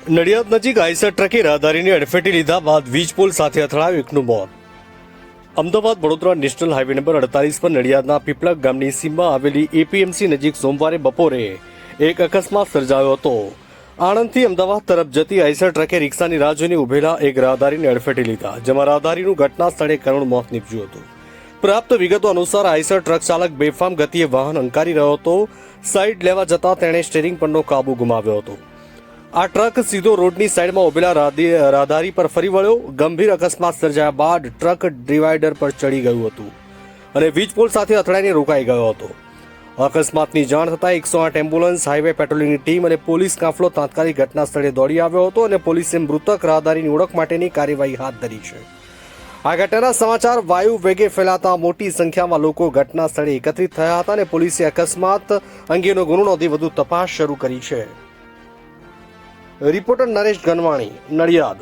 નડિયાદ નજીક આઈસર ટ્રકે રાહદારીને અડફેટે લીધા બાદ વીજ પોલ સાથે અથડાયું એકનું મોત. Ahmedabad Vadodara national highway number 48 પર નડિયાદના પીપળક ગામની સીમમાં આવેલી એપીએમસી નજીક સોમવારે બપોરે એક અકસ્માત સર્જાયો હતો. આણંદથી અમદાવાદ તરફ જતી આઈસર ટ્રકે રિક્ષાની રાહ જોઈને ઉભેલા એક રાહદારીને અડફેટે લીધા, જેમાં રાહદારીનું ઘટના સ્થળે કરુણ મોત નીપજ્યું હતું. પ્રાપ્ત વિગતો અનુસાર આઈસર ટ્રક ચાલક બેફામ ગતિએ વાહન હંકારી રહ્યો હતો. સાઈડ લેવા જતાં તેણે સ્ટીયરિંગ પરનો કાબુ ગુમાવ્યો હતો. આ ટ્રક સીધો રોડની સાઈડમાં ઉભેલા રાહદારી પર ફરી વળ્યો. ગંભીર અકસ્માત સર્જાયા બાદ ટ્રક ડિવાઈડર પર ચડી ગયું હતું અને વીજપોલ સાથે અથડાઈને રોકાઈ ગયો હતો. અકસ્માતની જાણ થતાં 108 એમ્બ્યુલન્સ, હાઈવે પેટ્રોલિંગની ટીમ અને પોલીસ કાફલો તાત્કાલિક ઘટના સ્થળે દોડી આવ્યો હતો અને પોલીસે મૃતક રાહદારીની ઓળખ માટેની કાર્યવાહી હાથ ધરી છે. આ ઘટનાના સમાચાર વાયુ વેગે ફેલાતા મોટી સંખ્યામાં લોકો ઘટના સ્થળે એકત્રિત થયા હતા અને પોલીસે અકસ્માત અંગેનો ગુનો નોંધી વધુ તપાસ શરૂ કરી છે. રિપોર્ટર નરેશ ગનવાણી, નડિયાદ.